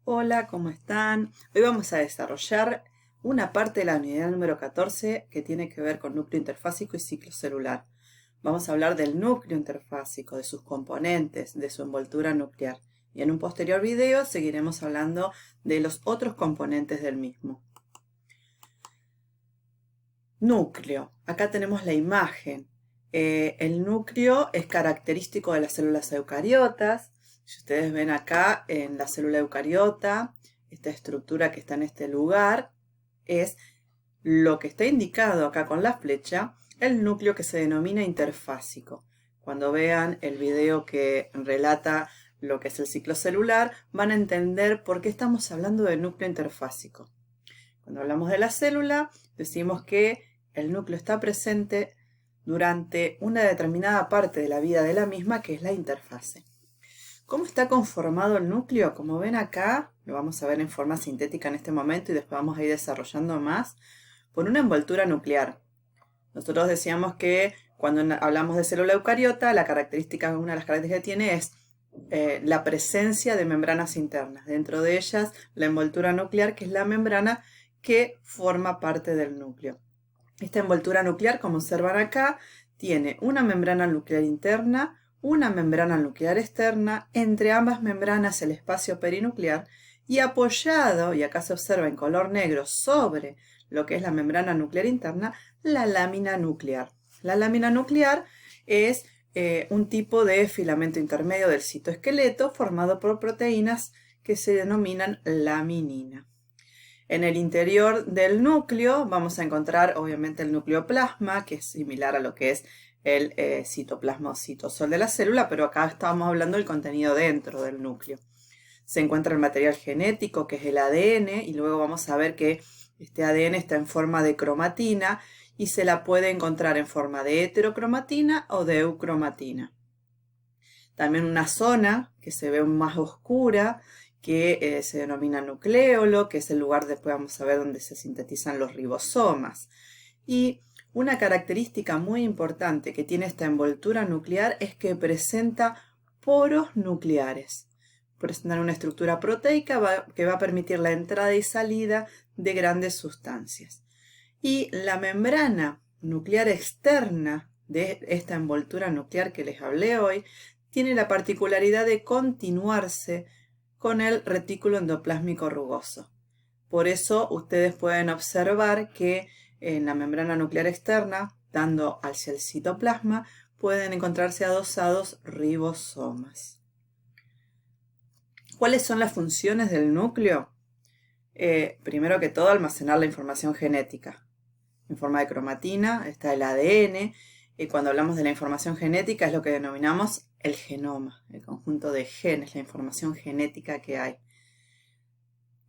Hola, ¿cómo están? Hoy vamos a desarrollar una parte de la unidad número 14 que tiene que ver con núcleo interfásico y ciclo celular. Vamos a hablar del núcleo interfásico, de sus componentes, de su envoltura nuclear. Y en un posterior video seguiremos hablando de los otros componentes del mismo. Núcleo. Acá tenemos la imagen. El núcleo es característico de las células eucariotas. Si ustedes ven acá en la célula eucariota, esta estructura que está en este lugar es lo que está indicado acá con la flecha, el núcleo que se denomina interfásico. Cuando vean el video que relata lo que es el ciclo celular, van a entender por qué estamos hablando de núcleo interfásico. Cuando hablamos de la célula, decimos que el núcleo está presente durante una determinada parte de la vida de la misma, que es la interfase. ¿Cómo está conformado el núcleo? Como ven acá, lo vamos a ver en forma sintética en este momento y después vamos a ir desarrollando más, por una envoltura nuclear. Nosotros decíamos que cuando hablamos de célula eucariota, una de las características que tiene es la presencia de membranas internas. Dentro de ellas, la envoltura nuclear, que es la membrana que forma parte del núcleo. Esta envoltura nuclear, como observan acá, tiene una membrana nuclear interna, una membrana nuclear externa, entre ambas membranas el espacio perinuclear y apoyado, y acá se observa en color negro, sobre lo que es la membrana nuclear interna, la lámina nuclear. La lámina nuclear es un tipo de filamento intermedio del citoesqueleto formado por proteínas que se denominan laminina. En el interior del núcleo vamos a encontrar obviamente el nucleoplasma, que es similar a lo que es el citoplasma o citosol de la célula, pero acá estamos hablando del contenido dentro del núcleo. Se encuentra el material genético, que es el ADN, y luego vamos a ver que este ADN está en forma de cromatina y se la puede encontrar en forma de heterocromatina o de eucromatina. También una zona que se ve más oscura, que se denomina nucleolo, que es el lugar, después vamos a ver, donde se sintetizan los ribosomas. Y una característica muy importante que tiene esta envoltura nuclear es que presenta poros nucleares. Presentan una estructura proteica que va a permitir la entrada y salida de grandes sustancias. Y la membrana nuclear externa de esta envoltura nuclear que les hablé hoy tiene la particularidad de continuarse con el retículo endoplásmico rugoso. Por eso ustedes pueden observar que en la membrana nuclear externa, dando hacia el citoplasma, pueden encontrarse adosados ribosomas. ¿Cuáles son las funciones del núcleo? Primero que todo, almacenar la información genética. En forma de cromatina está el ADN. Cuando hablamos de la información genética es lo que denominamos el genoma, el conjunto de genes, la información genética que hay.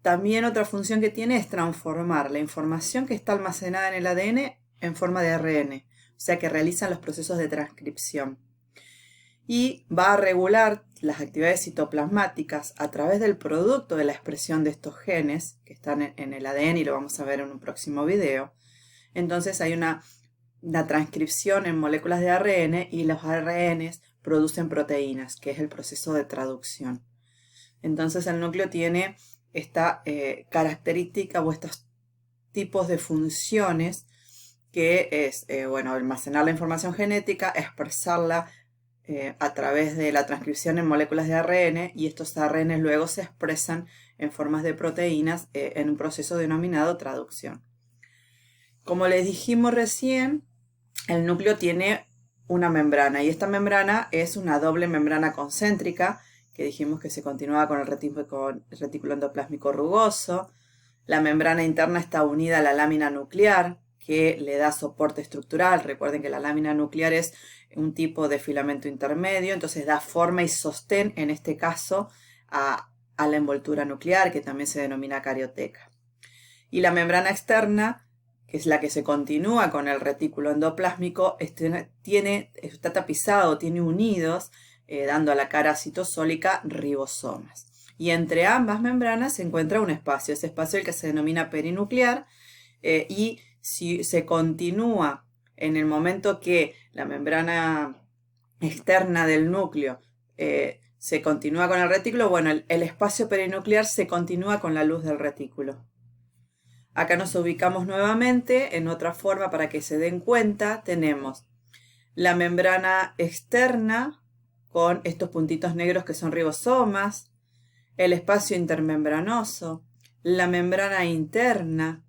También otra función que tiene es transformar la información que está almacenada en el ADN en forma de ARN, o sea que realizan los procesos de transcripción. Y va a regular las actividades citoplasmáticas a través del producto de la expresión de estos genes que están en el ADN, y lo vamos a ver en un próximo video. Entonces hay una transcripción en moléculas de ARN y los ARNs producen proteínas, que es el proceso de traducción. Entonces el núcleo tiene esta característica o estos tipos de funciones, que es almacenar la información genética, expresarla a través de la transcripción en moléculas de ARN, y estos ARN luego se expresan en formas de proteínas en un proceso denominado traducción. Como les dijimos recién, el núcleo tiene una membrana, y esta membrana es una doble membrana concéntrica, que dijimos que se continuaba con el retículo endoplásmico rugoso. La membrana interna está unida a la lámina nuclear, que le da soporte estructural. Recuerden que la lámina nuclear es un tipo de filamento intermedio, entonces da forma y sostén, en este caso, a la envoltura nuclear, que también se denomina carioteca. Y la membrana externa, que es la que se continúa con el retículo endoplásmico, está tapizado, tiene unidos, dando a la cara citosólica, ribosomas. Y entre ambas membranas se encuentra un espacio, ese espacio el que se denomina perinuclear, y si se continúa en el momento que la membrana externa del núcleo se continúa con el retículo. Bueno, el espacio perinuclear se continúa con la luz del retículo. Acá nos ubicamos nuevamente en otra forma para que se den cuenta. Tenemos la membrana externa con estos puntitos negros que son ribosomas, el espacio intermembranoso, la membrana interna,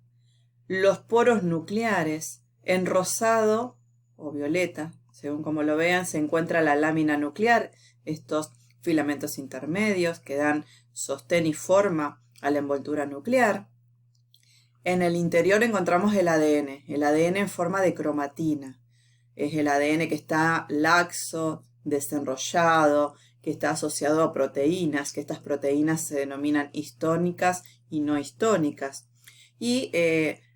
los poros nucleares. En rosado o violeta, según como lo vean, se encuentra la lámina nuclear, estos filamentos intermedios que dan sostén y forma a la envoltura nuclear. En el interior encontramos el ADN en forma de cromatina. Es el ADN que está laxo, desenrollado, que está asociado a proteínas, que estas proteínas se denominan histónicas y no histónicas. Y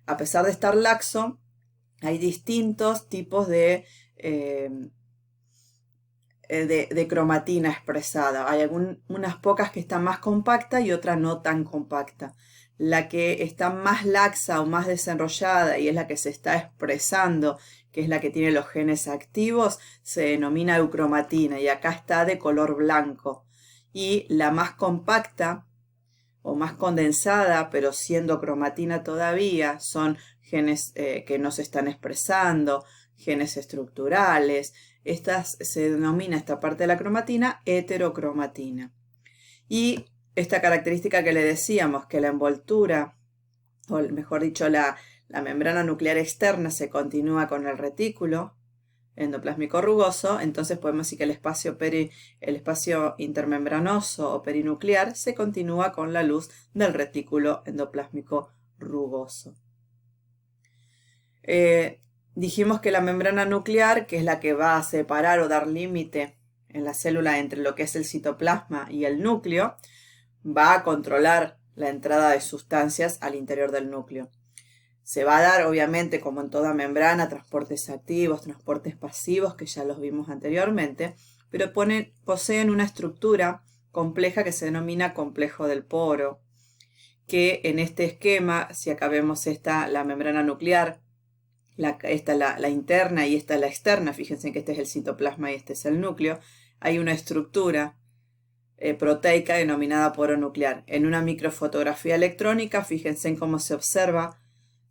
a pesar de estar laxo, hay distintos tipos de cromatina expresada. Hay unas pocas que están más compacta y otra no tan compacta. La que está más laxa o más desenrollada y es la que se está expresando, que es la que tiene los genes activos, se denomina eucromatina y acá está de color blanco. Y la más compacta o más condensada, pero siendo cromatina todavía, son genes que no se están expresando, genes estructurales. Se denomina esta parte de la cromatina heterocromatina. Y esta característica que le decíamos, que la envoltura, o mejor dicho, la membrana nuclear externa se continúa con el retículo endoplásmico rugoso, entonces podemos decir que el espacio intermembranoso o perinuclear se continúa con la luz del retículo endoplásmico rugoso. Dijimos que la membrana nuclear, que es la que va a separar o dar límite en la célula entre lo que es el citoplasma y el núcleo, va a controlar la entrada de sustancias al interior del núcleo. Se va a dar, obviamente, como en toda membrana, transportes activos, transportes pasivos, que ya los vimos anteriormente, pero poseen una estructura compleja que se denomina complejo del poro, que en este esquema, si acá vemos la membrana nuclear, esta es la interna y esta es la externa, fíjense que este es el citoplasma y este es el núcleo, hay una estructura proteica denominada poro nuclear. En una microfotografía electrónica, fíjense en cómo se observa,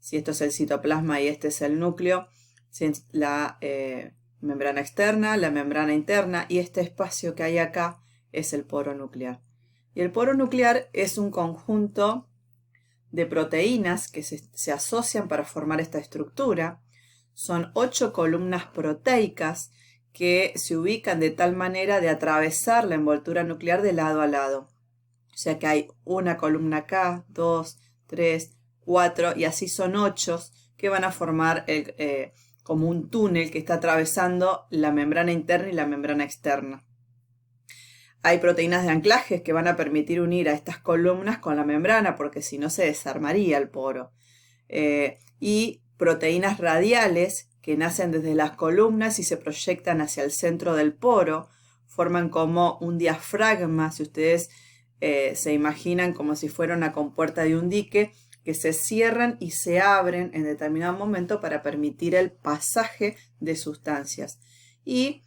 si esto es el citoplasma y este es el núcleo, la membrana externa, la membrana interna y este espacio que hay acá es el poro nuclear. Y el poro nuclear es un conjunto de proteínas que se asocian para formar esta estructura. Son 8 columnas proteicas que se ubican de tal manera de atravesar la envoltura nuclear de lado a lado. O sea que hay una columna acá, 2, 3, 4 y así son 8 que van a formar como un túnel que está atravesando la membrana interna y la membrana externa. Hay proteínas de anclajes que van a permitir unir a estas columnas con la membrana porque si no se desarmaría el poro. Y proteínas radiales que nacen desde las columnas y se proyectan hacia el centro del poro, forman como un diafragma, si ustedes se imaginan como si fuera una compuerta de un dique, que se cierran y se abren en determinado momento para permitir el pasaje de sustancias. Y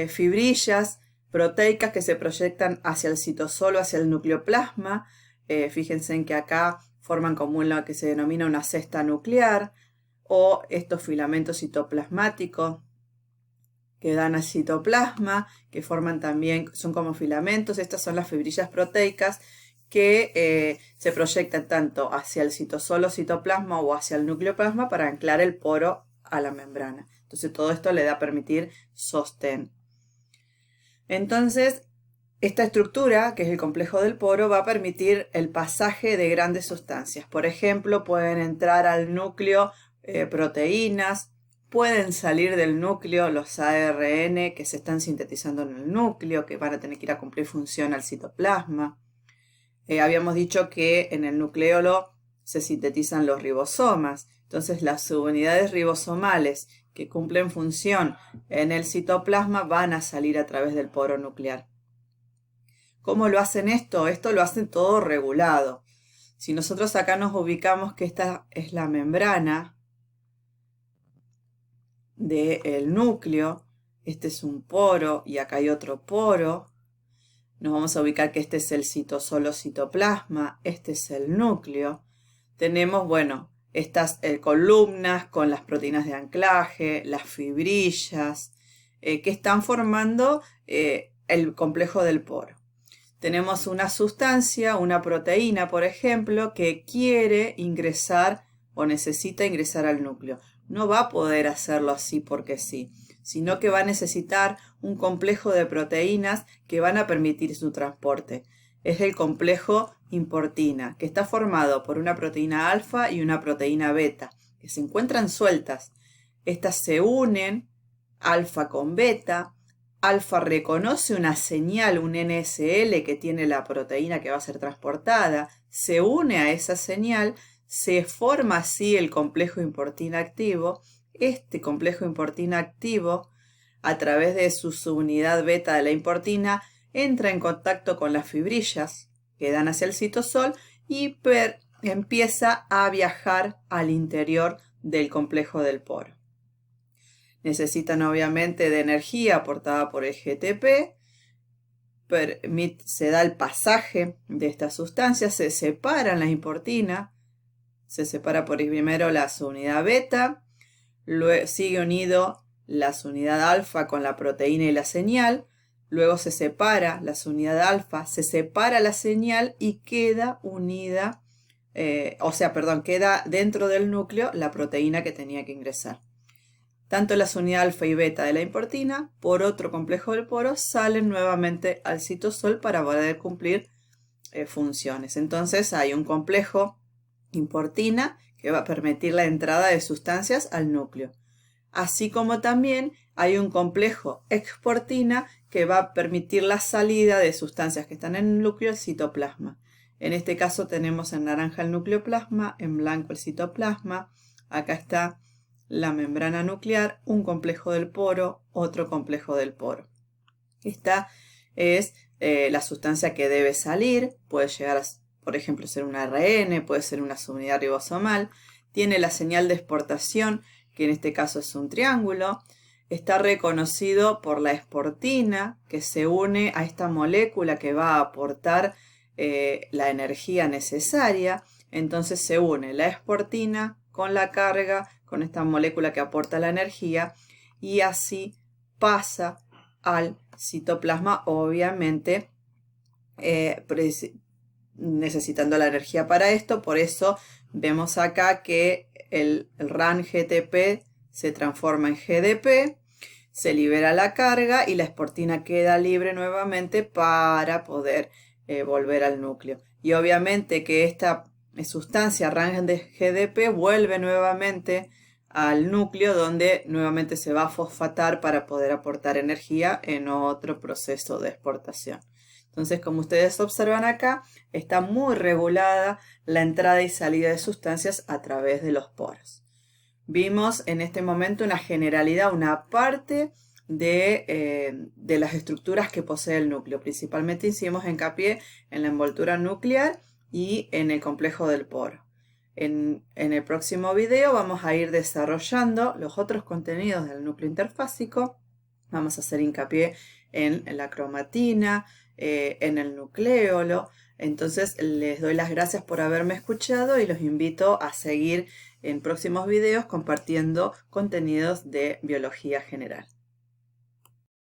fibrillas proteicas que se proyectan hacia el citosol o hacia el nucleoplasma, fíjense en que acá forman como lo que se denomina una cesta nuclear, o estos filamentos citoplasmáticos que dan al citoplasma, que forman también, son como filamentos. Estas son las fibrillas proteicas que se proyectan tanto hacia el citosol o citoplasma o hacia el nucleoplasma para anclar el poro a la membrana. Entonces todo esto le da a permitir sostén. Entonces, esta estructura, que es el complejo del poro, va a permitir el pasaje de grandes sustancias. Por ejemplo, pueden entrar al núcleo proteínas, pueden salir del núcleo los ARN que se están sintetizando en el núcleo, que van a tener que ir a cumplir función al citoplasma. Habíamos dicho que en el nucleolo se sintetizan los ribosomas. Entonces, las subunidades ribosomales que cumplen función en el citoplasma van a salir a través del poro nuclear. ¿Cómo lo hacen esto? Esto lo hacen todo regulado. Si nosotros acá nos ubicamos que esta es la membrana del núcleo, este es un poro y acá hay otro poro, Nos vamos a ubicar que este es el citosol o citoplasma, este es el núcleo. Tenemos, bueno, estas columnas con las proteínas de anclaje, las fibrillas, que están formando el complejo del poro. Tenemos una sustancia, una proteína, por ejemplo, que quiere ingresar o necesita ingresar al núcleo. No va a poder hacerlo así porque sí, sino que va a necesitar un complejo de proteínas que van a permitir su transporte. Es el complejo importina, que está formado por una proteína alfa y una proteína beta, que se encuentran sueltas. Estas se unen, alfa con beta. Alfa reconoce una señal, un NSL que tiene la proteína que va a ser transportada, se une a esa señal, se forma así el complejo importina activo. Este complejo importina activo, a través de su subunidad beta de la importina, entra en contacto con las fibrillas que dan hacia el citosol y empieza a viajar al interior del complejo del poro. Necesitan obviamente de energía aportada por el GTP, se da el pasaje de estas sustancias, se separan la importina, se separa por primero la subunidad beta, luego sigue unido la subunidad alfa con la proteína y la señal, luego se separa la subunidad alfa, se separa la señal y queda unida, queda dentro del núcleo la proteína que tenía que ingresar. Tanto la subunidad alfa y beta de la importina, por otro complejo del poro, salen nuevamente al citosol para poder cumplir funciones. Entonces hay un complejo importina que va a permitir la entrada de sustancias al núcleo. Así como también hay un complejo exportina que va a permitir la salida de sustancias que están en el núcleo al citoplasma. En este caso tenemos en naranja el nucleoplasma, en blanco el citoplasma. Acá está la membrana nuclear, un complejo del poro, otro complejo del poro. Esta es la sustancia que debe salir, puede llegar a, por ejemplo, ser un ARN, puede ser una subunidad ribosomal, tiene la señal de exportación, que en este caso es un triángulo, está reconocido por la exportina, que se une a esta molécula que va a aportar la energía necesaria. Entonces se une la exportina con la carga, con esta molécula que aporta la energía, y así pasa al citoplasma, obviamente necesitando la energía para esto. Por eso vemos acá que el RAN GTP se transforma en GDP, se libera la carga y la exportina queda libre nuevamente para poder volver al núcleo. Y obviamente que esta sustancia RAN de GDP vuelve nuevamente al núcleo, donde nuevamente se va a fosfatar para poder aportar energía en otro proceso de exportación. Entonces, como ustedes observan acá, está muy regulada la entrada y salida de sustancias a través de los poros. Vimos en este momento una generalidad, una parte de las estructuras que posee el núcleo. Principalmente hicimos hincapié en la envoltura nuclear y en el complejo del poro. En el próximo video vamos a ir desarrollando los otros contenidos del núcleo interfásico. Vamos a hacer hincapié en la cromatina, en el nucleolo. Entonces les doy las gracias por haberme escuchado y los invito a seguir en próximos videos compartiendo contenidos de biología general.